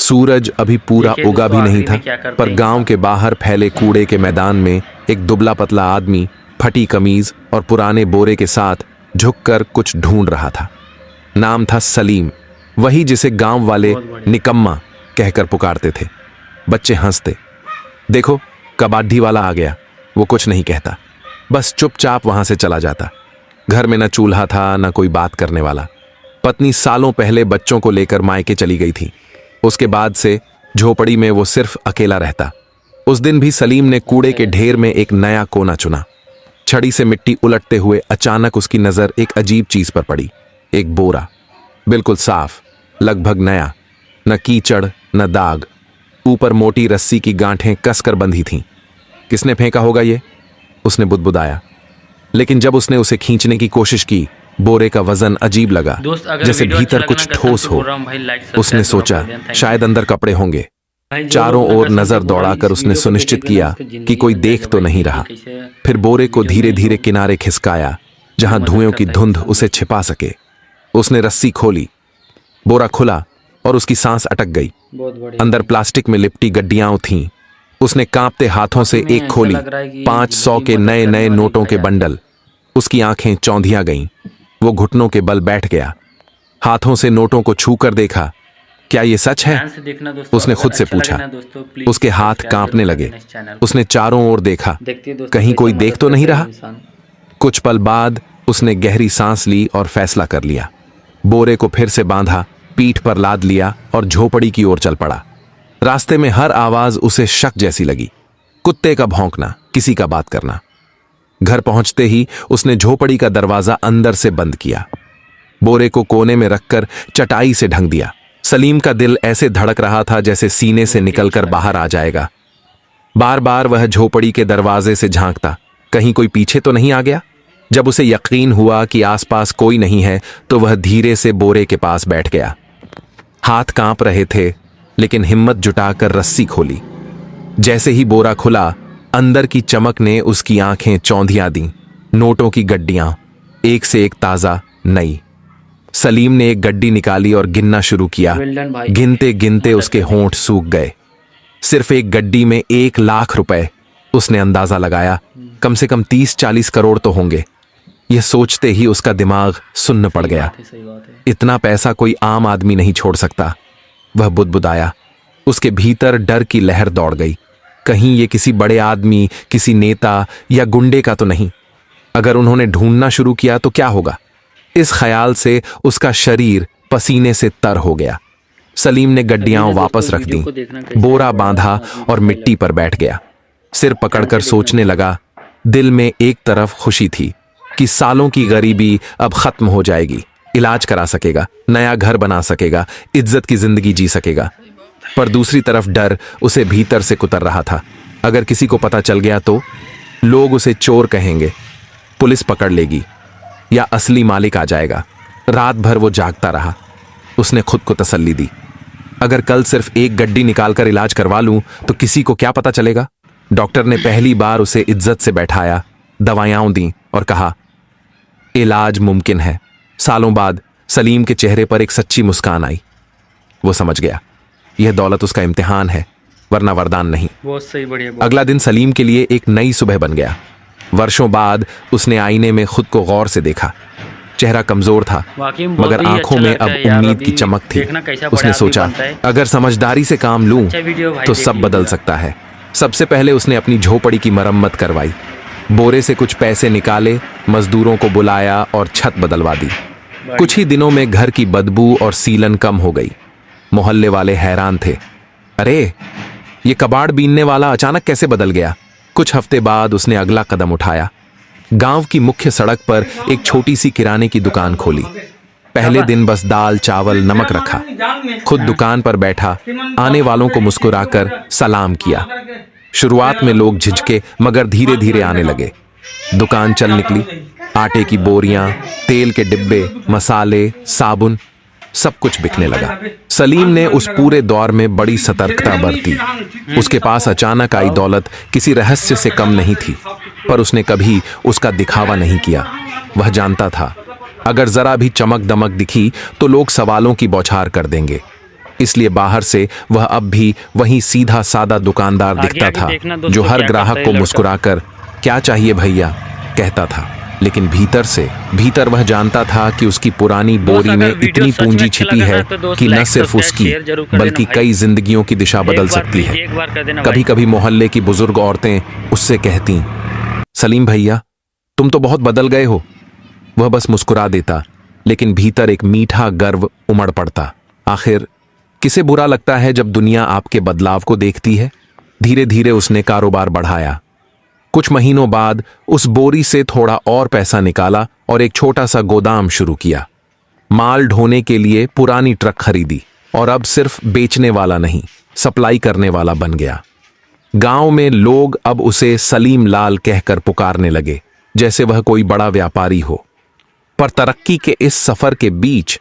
सूरज अभी पूरा उगा भी नहीं था, पर गांव के बाहर फैले कूड़े के मैदान में एक दुबला पतला आदमी फटी कमीज और पुराने बोरे के साथ झुककर कुछ ढूंढ रहा था। नाम था सलीम, वही जिसे गांव वाले निकम्मा कहकर पुकारते थे। बच्चे हंसते, देखो कबाड्डी वाला आ गया। वो कुछ नहीं कहता, बस चुपचाप वहां से चला जाता। घर में न चूल्हा था न कोई बात करने वाला। पत्नी सालों पहले बच्चों को लेकर मायके चली गई थी। उसके बाद से झोपड़ी में वो सिर्फ अकेला रहता। उस दिन भी सलीम ने कूड़े के ढेर में एक नया कोना चुना। छड़ी से मिट्टी उलटते हुए अचानक उसकी नजर एक अजीब चीज पर पड़ी। एक बोरा, बिल्कुल साफ, लगभग नया, न कीचड़ न दाग। ऊपर मोटी रस्सी की गांठें कसकर बंधी थीं। किसने फेंका होगा ये? उसने बुदबुदाया। लेकिन जब उसने उसे खींचने की कोशिश की, बोरे का वजन अजीब लगा, जैसे भीतर कुछ ठोस हो। उसने सोचा शायद अंदर कपड़े होंगे। चारों ओर नजर दौड़ाकर उसने सुनिश्चित किया कि कोई देख तो नहीं रहा। फिर बोरे को धीरे धीरे किनारे खिसकाया, जहां धुएं की धुंध उसे छिपा सके। उसने रस्सी खोली, बोरा खुला और उसकी सांस अटक गई। अंदर प्लास्टिक में लिपटी गड्डियां थीं। उसने कांपते हाथों से एक खोली, 500 के नए नए नोटों के बंडल। उसकी आंखें चौंधिया गईं। वो घुटनों के बल बैठ गया। हाथों से नोटों को छूकर देखा, क्या ये सच है? उसने खुद से पूछा। उसके हाथ कांपने लगे। उसने चारों ओर देखा, कहीं कोई देख तो नहीं रहा। कुछ पल बाद उसने गहरी सांस ली और फैसला कर लिया। बोरे को फिर से बांधा, पीठ पर लाद लिया और झोपड़ी की ओर चल पड़ा। रास्ते में हर आवाज उसे शक जैसी लगी। कुत्ते का भौंकना, किसी का बात करना। घर पहुंचते ही उसने झोपड़ी का दरवाजा अंदर से बंद किया। बोरे को कोने में रखकर चटाई से ढंक दिया। सलीम का दिल ऐसे धड़क रहा था जैसे सीने से निकलकर बाहर आ जाएगा। बार बार वह झोपड़ी के दरवाजे से झांकता, कहीं कोई पीछे तो नहीं आ गया। जब उसे यकीन हुआ कि आसपास कोई नहीं है, तो वह धीरे से बोरे के पास बैठ गया। हाथ कांप रहे थे, लेकिन हिम्मत जुटाकर रस्सी खोली। जैसे ही बोरा खुला, अंदर की चमक ने उसकी आंखें चौंधिया दी। नोटों की गड्डियां, एक से एक ताजा, नई। सलीम ने एक गड्डी निकाली और गिनना शुरू किया। गिनते गिनते उसके होंठ सूख गए। सिर्फ एक गड्डी में 1 लाख रुपए। उसने अंदाजा लगाया, कम से कम 30-40 करोड़ तो होंगे। यह सोचते ही उसका दिमाग सुन्न पड़ गया। इतना पैसा कोई आम आदमी नहीं छोड़ सकता। वह बुदबुदाया। उसके भीतर डर की लहर दौड़ गई। कहीं ये किसी बड़े आदमी, किसी नेता या गुंडे का तो नहीं। अगर उन्होंने ढूंढना शुरू किया तो क्या होगा? इस ख्याल से उसका शरीर पसीने से तर हो गया। सलीम ने गड्डियां वापस रख दी, बोरा बांधा और मिट्टी पर बैठ गया। सिर पकड़कर सोचने लगा। दिल में एक तरफ खुशी थी कि सालों की गरीबी अब खत्म हो जाएगी। इलाज करा सकेगा, नया घर बना सकेगा, इज्जत की जिंदगी जी सकेगा। पर दूसरी तरफ डर उसे भीतर से कुतर रहा था। अगर किसी को पता चल गया तो लोग उसे चोर कहेंगे, पुलिस पकड़ लेगी या असली मालिक आ जाएगा। रात भर वो जागता रहा। उसने खुद को तसल्ली दी, अगर कल सिर्फ एक गड्डी निकालकर इलाज करवा लूं तो किसी को क्या पता चलेगा। डॉक्टर ने पहली बार उसे इज्जत से बैठाया, दवाइयां दी और कहा, इलाज मुमकिन है। सालों बाद सलीम के चेहरे पर एक सच्ची मुस्कान आई। वो समझ गया, यह दौलत उसका इम्तिहान है, वरना वरदान नहीं। बहुत सही, बढ़िया। अगला दिन सलीम के लिए एक नई सुबह बन गया। वर्षों बाद उसने आईने में खुद को गौर से देखा। चेहरा कमजोर था, मगर आंखों में अब उम्मीद की चमक थी। उसने सोचा, अगर समझदारी से काम लूं तो सब बदल सकता है। सबसे पहले उसने अपनी झोपड़ी की मरम्मत करवाई। बोरे से कुछ पैसे निकाले, मजदूरों को बुलाया और छत बदलवा दी। कुछ ही दिनों में घर की बदबू और सीलन कम हो गई। मोहल्ले वाले हैरान थे, अरे ये कबाड़ बीनने वाला अचानक कैसे बदल गया। कुछ हफ्ते बाद उसने अगला कदम उठाया। गांव की मुख्य सड़क पर एक छोटी सी किराने की दुकान खोली। पहले दिन बस दाल चावल नमक रखा। खुद दुकान पर बैठा, आने वालों को मुस्कुराकर सलाम किया। शुरुआत में लोग झिझके, मगर धीरे धीरे आने लगे। दुकान चल निकली। आटे की बोरियां, तेल के डिब्बे, मसाले, साबुन, सब कुछ बिकने लगा। सलीम ने उस पूरे दौर में बड़ी सतर्कता बरती। उसके पास अचानक आई दौलत किसी रहस्य से कम नहीं थी, पर उसने कभी उसका दिखावा नहीं किया। वह जानता था, अगर जरा भी चमक दमक दिखी तो लोग सवालों की बौछार कर देंगे। इसलिए बाहर से वह अब भी वही सीधा सादा दुकानदार दिखता था जो हर ग्राहक को मुस्कुराकर क्या चाहिए भैया कहता था। लेकिन भीतर वह जानता था कि उसकी पुरानी बोरी में इतनी पूंजी छिपी है कि न सिर्फ उसकी बल्कि कई जिंदगियों की दिशा बदल सकती है। कभी कभी मोहल्ले की बुजुर्ग औरतें उससे कहती, सलीम भैया तुम तो बहुत बदल गए हो। वह बस मुस्कुरा देता, लेकिन भीतर एक मीठा गर्व उमड़ पड़ता। आखिर किसे बुरा लगता है जब दुनिया आपके बदलाव को देखती है। धीरे धीरे उसने कारोबार बढ़ाया। कुछ महीनों बाद उस बोरी से थोड़ा और पैसा निकाला और एक छोटा सा गोदाम शुरू किया। माल ढोने के लिए पुरानी ट्रक खरीदी और अब सिर्फ बेचने वाला नहीं, सप्लाई करने वाला बन गया। गांव में लोग अब उसे सलीम लाल कहकर पुकारने लगे, जैसे वह कोई बड़ा व्यापारी हो। पर तरक्की के इस सफर के बीच